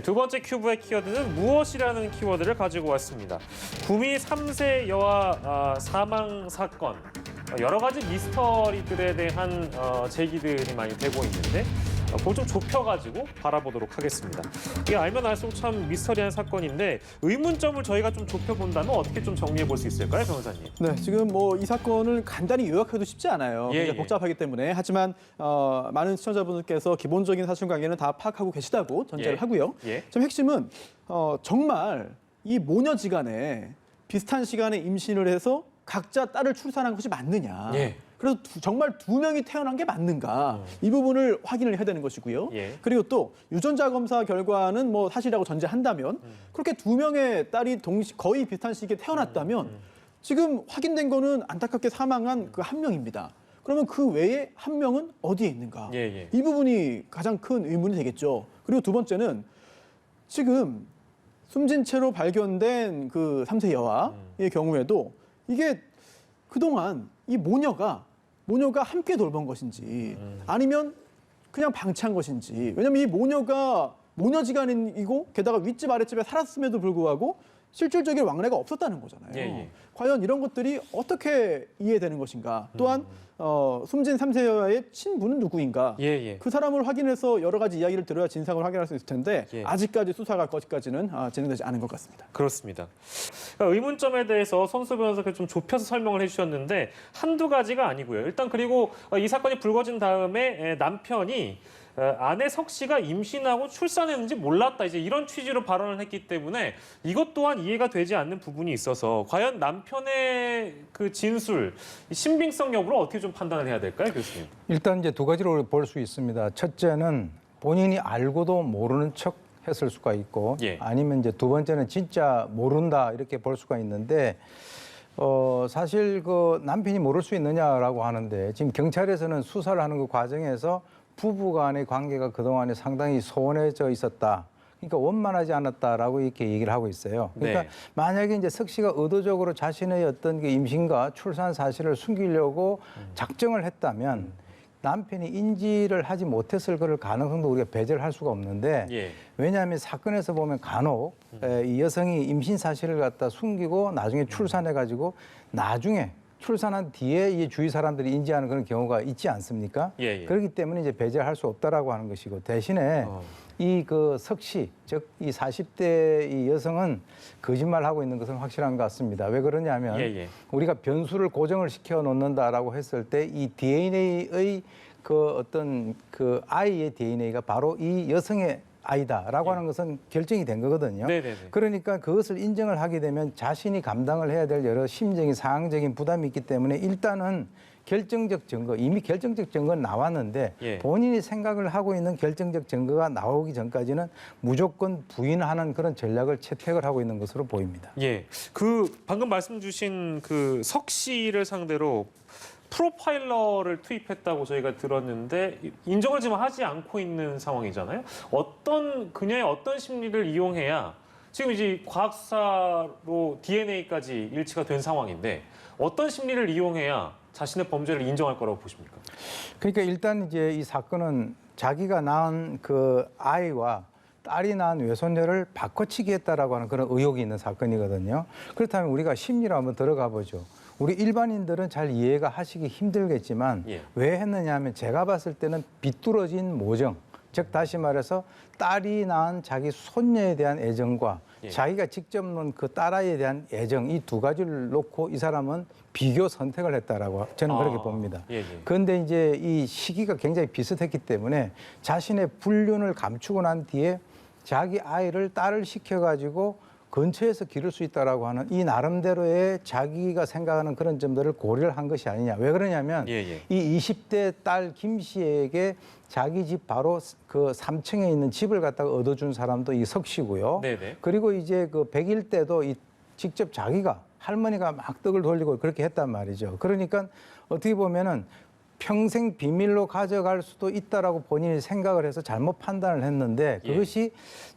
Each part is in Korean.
두 번째 큐브의 키워드는 무엇이라는 키워드를 가지고 왔습니다. 구미 3세 여아 사망 사건, 여러 가지 미스터리들에 대한 제기들이 많이 되고 있는데 그걸 좀 좁혀가지고 바라보도록 하겠습니다. 이게 알면 알수록 참 미스터리한 사건인데 의문점을 저희가 좀 좁혀본다면 어떻게 좀 정리해 볼 수 있을까요, 변호사님? 네, 지금 뭐 이 사건을 간단히 요약해도 쉽지 않아요. 예, 굉장히 복잡하기 때문에. 하지만 많은 시청자분들께서 기본적인 사실관계는 다 파악하고 계시다고 전제를 예. 하고요. 예. 지금 핵심은 정말 이 모녀지간에 비슷한 시간에 임신을 해서 각자 딸을 출산한 것이 맞느냐. 예. 그래서 정말 두 명이 태어난 게 맞는가 이 부분을 확인을 해야 되는 것이고요. 예. 그리고 또 유전자 검사 결과는 뭐 사실이라고 전제한다면 그렇게 두 명의 딸이 거의 비슷한 시기에 태어났다면 지금 확인된 거는 안타깝게 사망한 그 한 명입니다. 그러면 그 외에 한 명은 어디에 있는가? 예, 예. 이 부분이 가장 큰 의문이 되겠죠. 그리고 두 번째는 지금 숨진 채로 발견된 그 3세 여아의 경우에도 이게 그동안 이 모녀가 함께 돌본 것인지 아니면 그냥 방치한 것인지. 왜냐하면 이 모녀가 모녀지간이고 게다가 윗집 아랫집에 살았음에도 불구하고 실질적인 왕래가 없었다는 거잖아요. 예, 예. 과연 이런 것들이 어떻게 이해되는 것인가. 또한 숨진 3세 여아의 친부는 누구인가. 예, 예. 그 사람을 확인해서 여러 가지 이야기를 들어야 진상을 확인할 수 있을 텐데 예. 아직까지 수사가 거기까지는 진행되지 않은 것 같습니다. 그렇습니다. 그러니까 의문점에 대해서 손수 변호사가 좀 좁혀서 설명을 해주셨는데 한두 가지가 아니고요. 일단 그리고 이 사건이 불거진 다음에 남편이 아내 석 씨가 임신하고 출산했는지 몰랐다. 이제 이런 취지로 발언을 했기 때문에 이것 또한 이해가 되지 않는 부분이 있어서 과연 남편의 그 진술, 신빙성 여부를 어떻게 좀 판단을 해야 될까요, 교수님? 일단 이제 두 가지로 볼 수 있습니다. 첫째는 본인이 알고도 모르는 척 했을 수가 있고, 예. 아니면 이제 두 번째는 진짜 모른다 이렇게 볼 수가 있는데, 사실 그 남편이 모를 수 있느냐라고 하는데 지금 경찰에서는 수사를 하는 그 과정에서 부부 간의 관계가 그동안에 상당히 소원해져 있었다. 그러니까 원만하지 않았다라고 이렇게 얘기를 하고 있어요. 그러니까 네. 만약에 이제 석 씨가 의도적으로 자신의 어떤 그 임신과 출산 사실을 숨기려고 작정을 했다면 남편이 인지를 하지 못했을 그럴 가능성도 우리가 배제를 할 수가 없는데 예. 왜냐하면 사건에서 보면 간혹 이 여성이 임신 사실을 갖다 숨기고 나중에 출산해가지고 나중에 출산한 뒤에 이 주위 사람들이 인지하는 그런 경우가 있지 않습니까? 예, 예. 그렇기 때문에 이제 배제할 수 없다라고 하는 것이고 대신에 이 그 석 씨, 즉 이 40대 이 여성은 거짓말하고 있는 것은 확실한 것 같습니다. 왜 그러냐면 예, 예. 우리가 변수를 고정을 시켜 놓는다라고 했을 때 이 DNA의 그 어떤 그 아이의 DNA가 바로 이 여성의 아이다라고 하는 것은 결정이 된 거거든요. 네네네. 그러니까 그것을 인정을 하게 되면 자신이 감당을 해야 될 여러 심적인 상황적인 부담이 있기 때문에 일단은 결정적 증거, 이미 결정적 증거는 나왔는데 예. 본인이 생각을 하고 있는 결정적 증거가 나오기 전까지는 무조건 부인하는 그런 전략을 채택을 하고 있는 것으로 보입니다. 예. 그 방금 말씀 주신 그 석 씨를 상대로 프로파일러를 투입했다고 저희가 들었는데 인정을 지금 하지 않고 있는 상황이잖아요. 그녀의 어떤 심리를 이용해야 지금 이제 과학 수사로 DNA까지 일치가 된 상황인데 어떤 심리를 이용해야 자신의 범죄를 인정할 거라고 보십니까? 그러니까 일단 이제 이 사건은 자기가 낳은 그 아이와 딸이 낳은 외손녀를 바꿔치기 했다라고 하는 그런 의혹이 있는 사건이거든요. 그렇다면 우리가 심리로 한번 들어가 보죠. 우리 일반인들은 잘 이해가 하시기 힘들겠지만 예. 왜 했느냐 하면 제가 봤을 때는 비뚤어진 모정, 즉 다시 말해서 딸이 낳은 자기 손녀에 대한 애정과 예. 자기가 직접 낳은 그 딸아이에 대한 애정 이 두 가지를 놓고 이 사람은 비교 선택을 했다라고 저는 그렇게 봅니다. 예, 예. 그런데 이제 이 시기가 굉장히 비슷했기 때문에 자신의 불륜을 감추고 난 뒤에 자기 아이를 딸을 시켜가지고 근처에서 기를 수 있다라고 하는 이 나름대로의 자기가 생각하는 그런 점들을 고려를 한 것이 아니냐. 왜 그러냐면 예, 예. 이 20대 딸 김 씨에게 자기 집 바로 그 3층에 있는 집을 갖다가 얻어준 사람도 이 석 씨고요. 네네. 그리고 이제 그 100일 때도 직접 자기가 할머니가 막 떡을 돌리고 그렇게 했단 말이죠. 그러니까 어떻게 보면은 평생 비밀로 가져갈 수도 있다라고 본인이 생각을 해서 잘못 판단을 했는데 그것이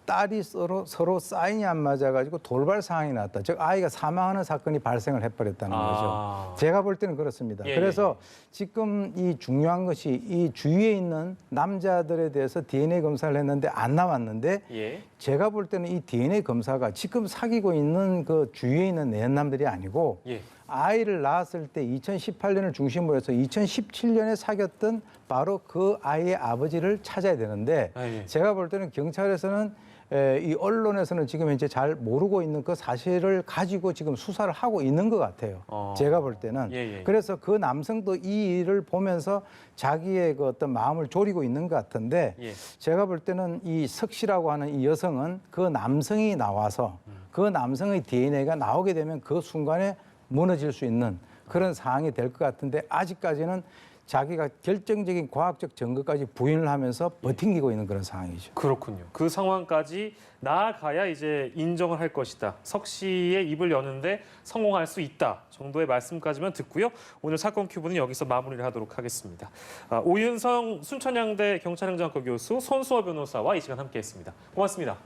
딸이 서로 사인이 안 맞아가지고 돌발 상황이 났다. 즉 아이가 사망하는 사건이 발생을 해버렸다는 거죠. 제가 볼 때는 그렇습니다. 예, 그래서 지금 이 중요한 것이 이 주위에 있는 남자들에 대해서 DNA 검사를 했는데 안 나왔는데 예. 제가 볼 때는 이 DNA 검사가 지금 사귀고 있는 그 주위에 있는 내연남들이 아니고 예. 아이를 낳았을 때 2018년을 중심으로 해서 2017년에 사귀었던 바로 그 아이의 아버지를 찾아야 되는데 아, 예. 제가 볼 때는 경찰에서는 이 언론에서는 지금 현재 잘 모르고 있는 그 사실을 가지고 지금 수사를 하고 있는 것 같아요. 제가 볼 때는. 예. 그래서 그 남성도 이 일을 보면서 자기의 그 어떤 마음을 졸이고 있는 것 같은데 예. 제가 볼 때는 이 석 씨라고 하는 이 여성은 그 남성이 나와서 그 남성의 DNA가 나오게 되면 그 순간에 무너질 수 있는 그런 상황이 될 것 같은데 아직까지는 자기가 결정적인 과학적 증거까지 부인을 하면서 버팅기고 있는 그런 상황이죠. 그렇군요. 그 상황까지 나아가야 이제 인정을 할 것이다. 석 씨의 입을 여는데 성공할 수 있다 정도의 말씀까지만 듣고요. 오늘 사건 큐브는 여기서 마무리를 하도록 하겠습니다. 오윤성 순천향대 경찰행정학과 교수, 손수호 변호사와 이 시간 함께했습니다. 고맙습니다.